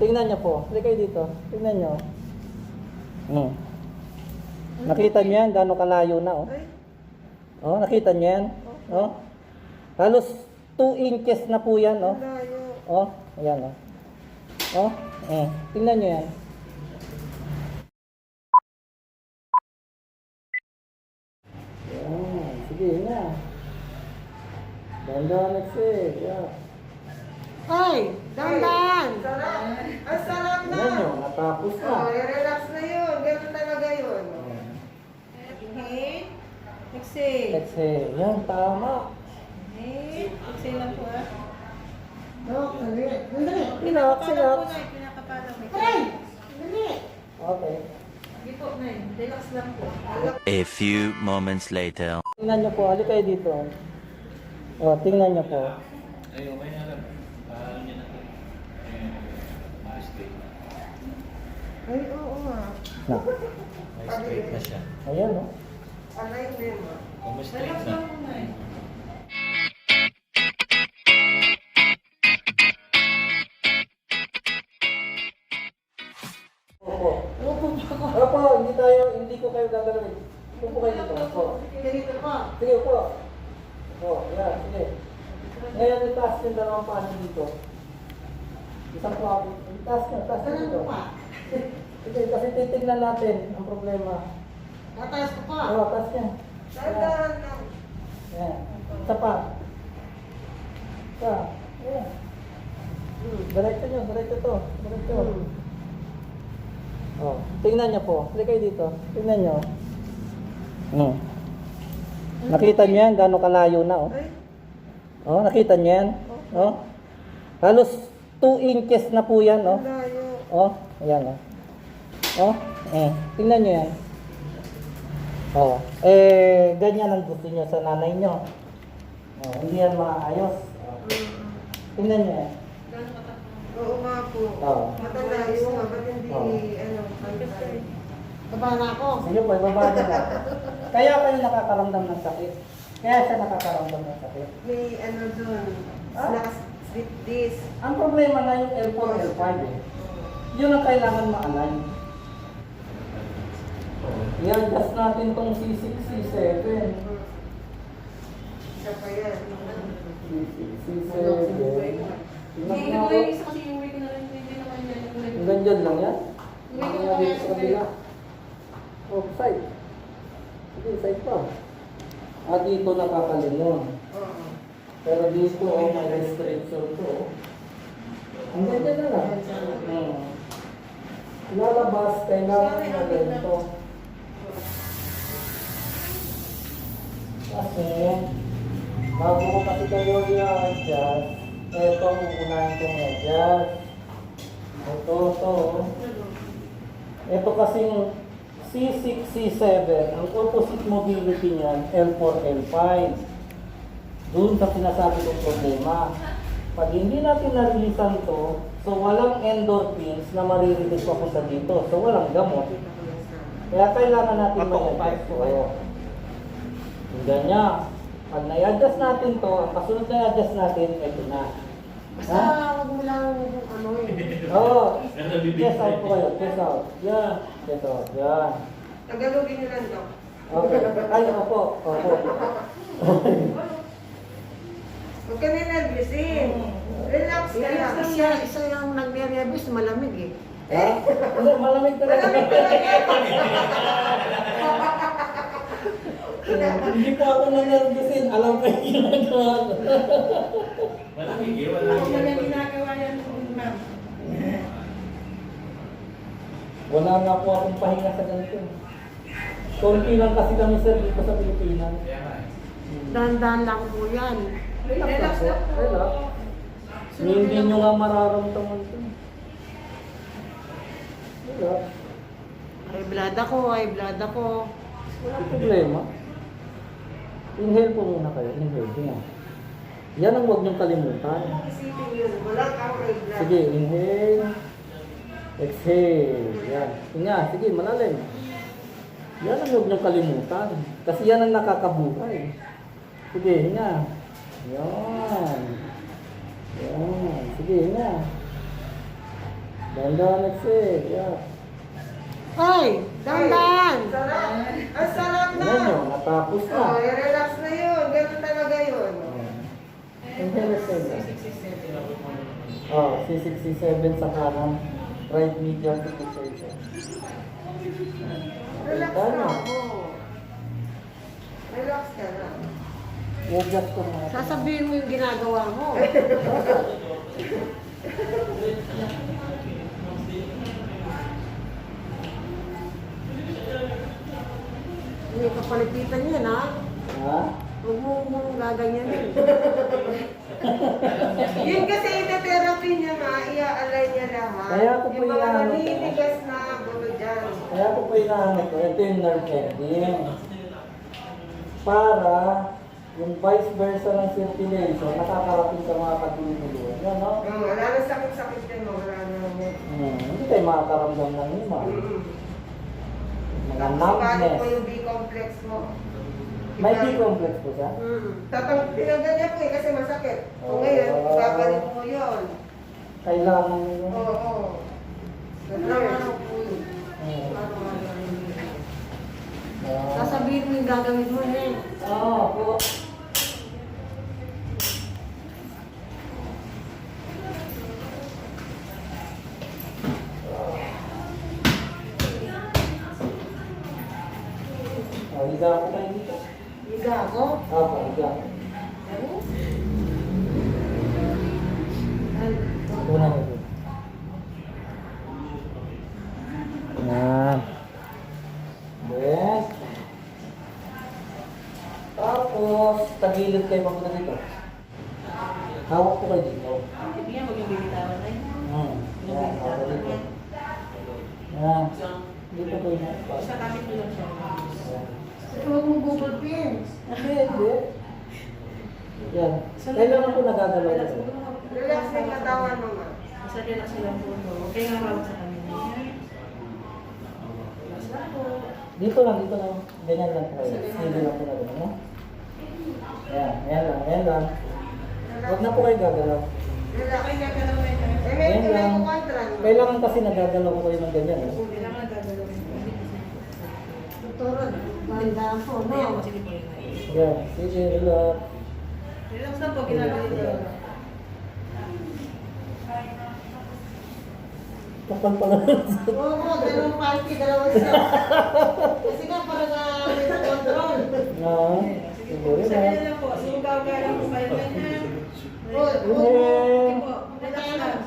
tingnan nyo po. Hindi kayo dito. Tingnan nyo. Nakita nyo yan? Gano'ng kalayo na, oh. Oh, nakita nyo yan? Oh. Halos 2 inches na po yan, oh. Oh, ayan, oh. Oh, tingnan nyo yan. Yan, sige na. Dahan-dahan exhale, yeah. Ay, dandan. Sarap. Ang sarap na. Tingnan nyo, natapos na. Oh, relax na yun. Ganun talaga yun. Inhale. Exhale. Exhale, yan, tama. Inhale. Exhale lang po ah. No, dali. Dali. Relax, relax. Pinakapalang po. Ay! Dali. Okay. Hindi po, Nay. Relax lang po. A few moments later. Tingnan nyo po, halik kayo dito. Oh, tingnan nyo po. Ay, okay na lang. Paano niya na ito? Straight. Ay, oo nga. Na. May straight na siya. Ayan, oh. Alay din. Kung may straight Relax na. lang po, Nay. Opo. Opo, hindi ko kayo gagalawin. Upo kayo dito. Opo. Ganito pa. Sige, upo. Opo, yan, sige. Ngayon, itaas yung dalawang paa nyo dito. Isang paa. Itaas nyo dito. Ganun pa. Sige, kasi titignan natin ang problema. Tataas ko pa. Oo, taas nyo. Dahan-dahan lang. Yan. Isa pa. Isa. Ayan. Diretso nyo, diretso to. Diretso. Oh, tingnan nyo po. Hindi kayo dito. Tingnan nyo. Nakita nyo yan? Gano'ng kalayo na, oh. Ay, Oh, nakita nyo yan? Oh. Halos 2 inches na po yan, oh. ang layo. Oh, ayan, oh. Oh, tingnan nyo yan. Oh, ganyan ang gusto nyo sa nanay nyo. Oh, hindi yan maayos. Oh. Tingnan nyo yan. Oo nga po. Oo. Matalayo nga. Ba't hindi, Oo. ano, pantay? Baba na ako. Sige po, ibaba nyo na. Kaya kayo nakakaramdam ng sakit. Kaya siya nakakaramdam ng sakit. May ano dun. Ah? Snacks with this. Ang problema na yung L4, L5 eh. Yun ang kailangan ma-align. I-adjust natin tong C6, C7. Isa pa yan. C7. Hindi ko yung isa kasi yung way ko na rin. Hindi naman yan. Hanggang dyan lang yan. Hindi nga dito sa kabila. Oh, side. Sige, side pa. Dito nakakalingon. Oo. Pero dito, may restriction to. Hanggang dyan na lang. Lalabas, kailangan na ganito. Kasi, bago ko kasi kayo i-adjust, ito ang uunahin kong i-adjust. Ito. Ito kasing C6, C7, ang opposite mobility niyan, L4, L5. Doon sa sinasabi kong problema. Pag hindi natin narilisan to, so walang endorphins na maririnig papunta dito. So walang gamot. Kaya kailangan natin mag-adjust to. Ganyan. Pag na-adjust natin to, ang kasunod na i-adjust natin, ito na. Basta huwag mo lang ano eh. Oo. Chest out po kayo. Chest out. Yan. Chest out. Yan. Tagalogin nyo lang, Dok. Okay. Ay, opo. Opo. Huwag ka na nervousin. Relax ka lang. Isa yung nag-nervous, malamig eh. Ha? Hindi, malamig talaga. Hindi po ako na-nervousin. Alam ko yung ginagawa ko. Malamig eh, Ako malamig. man yung ginagawa yan, ma'am. Wala nga po akong pahinga sa ganito. Konti lang kasi kami sir dito sa Pilipinas. Kaya nga eh. Dahan-dahan lang po yan. Relax lang po. Relax. Hindi nyo nga mararamdaman ito. Relax. Ay, blood ako, ay, blood ako. Walang problema. Inhale po muna kayo. Inhale. Tingnan. Yan ang huwag niyong kalimutan. Isipin yun. Walang high blood. Sige, inhale. Exhale. Yan. Tingnan. Sige, malalim. Yan ang huwag niyong kalimutan. Kasi yan ang nakakabuhay. Sige, hinga. Yan. Yan. Sige, hinga. Dandan exhale. Yeah. Ay, dandan. Sarap. Ang sarap na. Yan yun, natapos na. Oh, relax na yun. Ganun talaga yun. Inhale, exhale. Oh, C67 sa kanan. Right medial fixation. Relax Tama. na ako. Relax ka na. I-adjust ko na. Sasabihin mo yung ginagawa mo. Hindi kapalipitan yan, ha? Ha? Huwag mo gaganyanin. Yun kasi ite-therapy niya, ma. Iaalay niya lahat. Kaya ako po yung mga inaano ko. naninigas na gulo dyan. Kaya ko po inahanap ko, ito yung nerve ending. Para yung vice versa ng circulation, nakakarating sa mga kaguluhan. Yan, no? Wala na sakit-sakit din mo. Wala na mo. Hindi tayo makakaramdam ng lima. Mga Tapos numbness. po yung B-complex mo. May B-complex po siya? Tinanggal niya po eh kasi masakit. Kung ngayon, babalik mo yun. Kailangan nyo. Oo. Araw-araw po yun. Araw-araw yun. Sasabihin mo yung gagawin mo eh. Oo po. Higa ako kayo dito. Higa ako. Opo, higa. Una na ito. Yan. Then, tapos, tagilid kayo mapunta dito. Hawak ko kayo dito. Hindi yan, huwag yung bibitawan na yun. Yan, hawak dito. Yan. Dito ko yun. Sa kapit mo lang siya. Huwag mong Google Pin. Hindi. Yan. Kailangan ko nagagalaw Relax ito. mo. Relax na yung katawan mo, ma. Basta relax lang po. Huwag kayong hawak sa kanila. Relax lang po. Dito lang. Ganyan lang po kayo. Sige lang po na ganyan. No? Yan lang. Huwag na po kayo gagalaw. Relax. Okay, gagalaw na yun. Eh, may Yan lang. kontra. Kailangan kasi nagagalaw ko kayo ng ganyan. Eh. Kailangan gagalawin po. Tuturon. Banda po, no? Ayan, sige po yun. Yan. Sige, relax. Relax lang po, ginagawa ito. Kapal pala. Oo, dalawang party, dalawa siya. Kasi nga, parang may control. Sige, Sa relax. kanila po, sugaw-gaw lang po kayo ganyan. Inhale. Po, relax lang.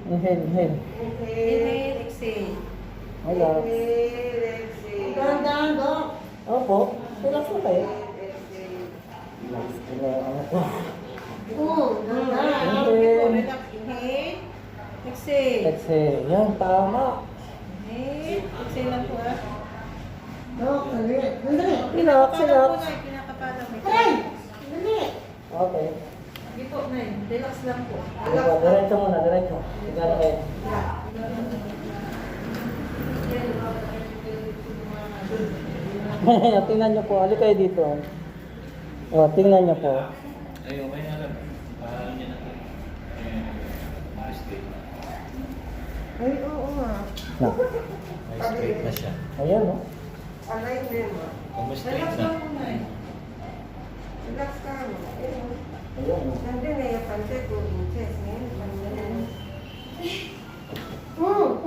Inhale. Inhale, exhale. Relax. Dahan-dahan, Dok. Opo. Relax na kayo. Relax. Ano ko? Oo, dahan-dahan. Okay po, relax. Inhale, exhale. Exhale. Yan, tama. Inhale, exhale lang po ah. Dok, dali. Dali. Relax, relax. Pinakapalang may Aray! Dali. Okay. Sige po, Nay. Relax lang po. Diretso muna, diretso. Higa na kayo. Tingnan niyo po. Halika kayo dito. O, tingnan niyo po. Ayun, may alam. Paano niya natin? Straight. Ay, oo nga. Na. May straight na siya. Ayan, no? Alay din, ma. Kung may straight Relax na. lang po, Nay. Relax ka, ma. Ayan, no? Nandun na yung pante ko, Inches. Ngayon, nandun.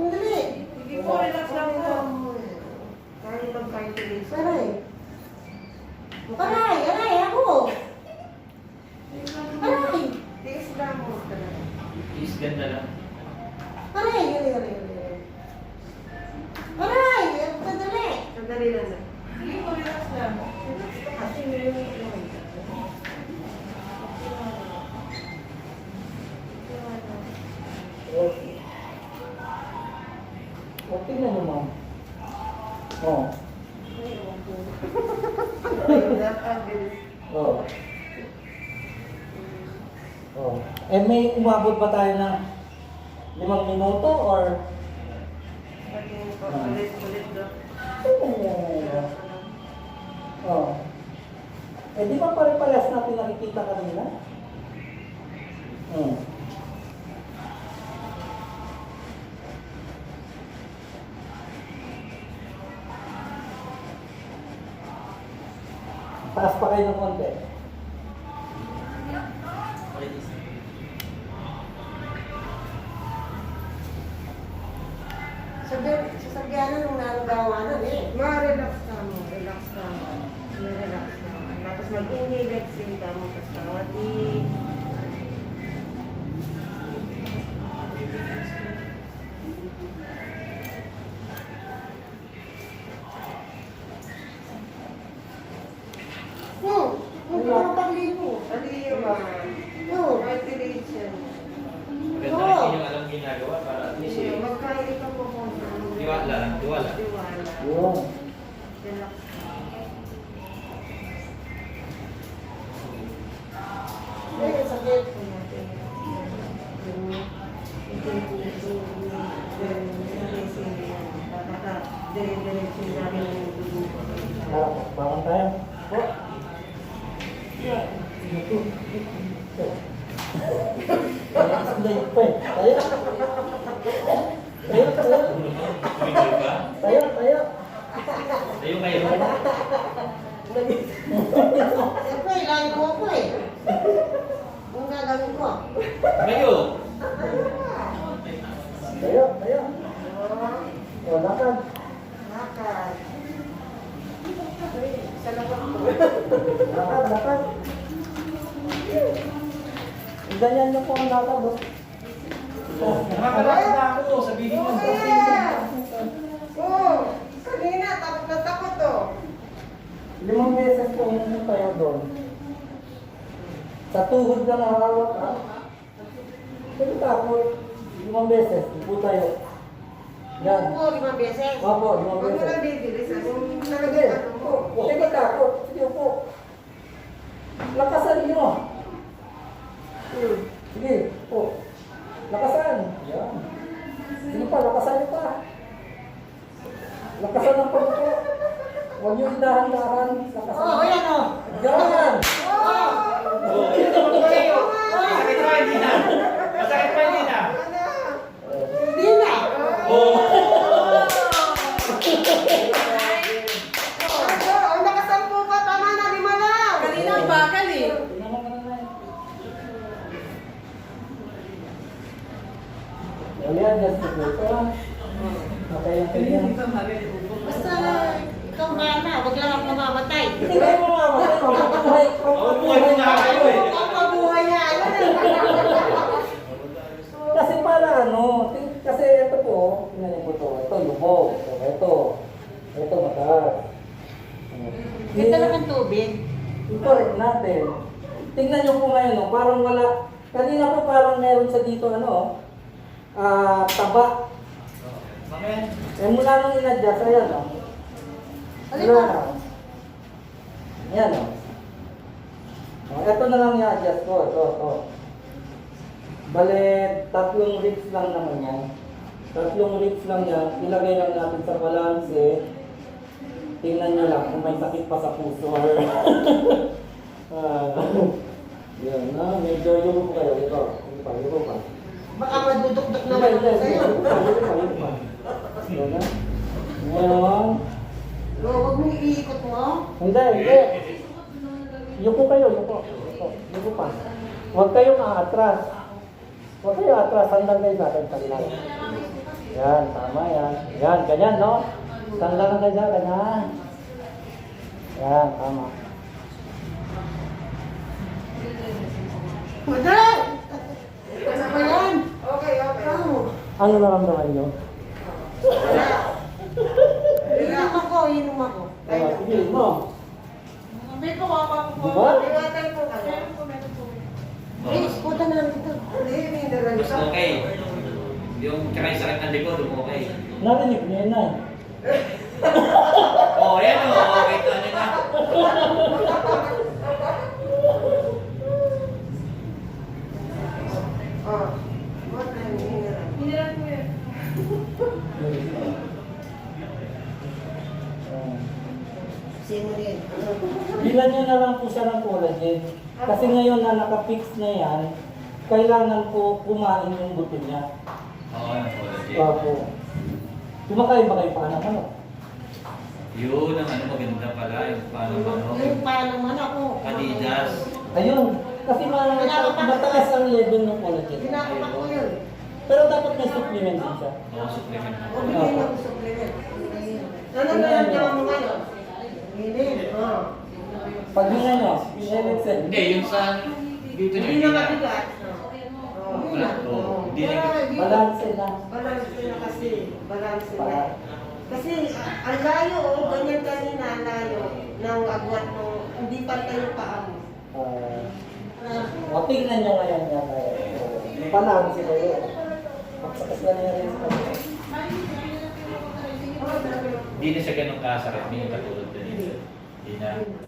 Dali. Sige po, relax lang po. Kaya mag-ventilate. Aray. Aray, ako. Aray. Tiis lang mo talaga. Is ganda lang. Aray. Sandali. Sandali lang na. Sige po, relax lang. Kasi meron yung Okay. O, tingnan niyo, ma'am. O. Oh. Oh. Eh, may umabot ba tayo ng 5 minuto or? Oh. Eh, di ba pare-parehas natin nakikita kanina? Taas pa kayo ng konti. Sasabihan na nung nalagawanan eh. Ma-relax ka mo, relax ka mo. Relax ka mo. Tapos mag-inhale, exhale ka mo. Tapos kawati. Huwag mo pagligo. Pagligo ba? Ventilation. Maganda rin yung alam ginagawa para at least eh. Magkain ka po po. Tiwala lang, tiwala. Tiwala. Yun. Relax. Eh, sakit. Bakit tayo? Po. Tayo pa eh. Tayo. Tayo, tayo. Tumigil ka? Tayo, tayo. Tayo kayo. Siyempre, ilahin ko ako eh. Ang gagawin ko. Kayo. Tayo, tayo. O, lakad. Lakad. Sa labas ko. Lakad, lakad. Ganyan niyo po ang lakad, oh. Nakakalakad na ako, sabihin mo. Oo. Kanina, takot na takot oh. 5 beses po umunod tayo doon. Sa tuhod na nakahawak, ha? Hindi takot. 5 beses, po tayo. Yan. Oo, 5 beses. Opo, 5 Huwag mo beses. lang bibilis. Yung Sige, talaga ano mo. sige takot. Sige po. Lakasan niyo. Sige po. Lakasan. Yan. Sige pa, lakasan niyo pa. Lakasan ng pagpo. Huwag niyo dahan-dahan. Lakasan. Oo, yan oh. Yan. Oo. Oh, ito mo kayo. Masakit pa hindi na. Masakit pa hindi na. Hindi na. Oh. Oh, nakasampu ka. Tama na, 5 lang. Kanina ang bakal eh. Yan, just to go. Okay, okay. Basta, ikaw bahala. Huwag lang ako mamamatay. Tingnan mo nga, mabuhay. Oh, buhay mo na kayo eh. Ang mabuhay niya. Ano na? Kasi para ano, kasi ito po, tingnan niyo po ito. Ito, lubog. Ito, mataas. Ganda lang ang tubig. Correct natin. Tingnan niyo po ngayon, no? Parang wala. Kanina po parang meron sa dito, ano, taba. Bakit? Eh mula nung in-adjust, ayan, no? Alin Wala ba? na. Ayan, no? Ito na lang i-adjust ko. Ito. Bale, 3 ribs lang naman yan. 3 ribs lang yan. Ilagay lang natin sa balance. Tingnan nyo lang kung may sakit pa sa puso or... Yan na, medyo yugo kayo. Ito, yugo pa. Baka madudukdok naman ako sa'yo. Yugo pa. Yan na. Ngayon, Huwag mong iikot mo. hindi. Yuko kayo, yuko pa. Huwag kayong aatras. Huwag kayo aatras, sandal kayo sa akin, sandal. Yan, tama yan. Yan, ganyan, no? Sandal lang kayo dyan, ganyan. Yan, tama. Madali! Ano ba yan? Okay. Ano naramdaman nyo? Wala. Inom ako. Sige, mo. May kawawa ko po. Diba? Iwatan ko ka. Eh, puta na lang ito. Hindi, mineral Mas ka. okay. Yung tsaka yung sakit ng likod, okay. Narinig niyo yun na. Oh, yan o. Okay, ito na. Oh. What na yung mineral? Hiniran mo yan. Sino rin? Bilan nyo na lang po siya ng collagen. Kasi ngayon na nakapix na yan, kailangan po kumain yung buto niya. Oo, nag-collagen. Opo. Kumakain ba kayo pa anak ano? Yun, ang ano maganda pala, yung paano Yung paano man ako. Adidas. Ayun. Kasi mataas ang level ng collagen. Ginapapak ko yun. Pero dapat may supplement din siya. Oo, supplement. O bigyan mo ng supplement. Ano ba yung tama mo ngayon? Hindi. Oh. Pag yun ano, yung LXL. Hindi, yung sa dito niyo, Hindi hindi na na. mabigat. Oh. Wala. Oo, hindi na. Balance na. Balance na kasi. Balance na. Para Kasi ang layo, oh, ganyan kanina ang layo ng agwat mo. Hindi pantay yung paa mo. tingnan nyo ngayon nga tayo. Balance sila yun. Magsakas na niya rin sa kanya. Hindi na siya ganun kasarap, hindi yung katulad din. Hindi na.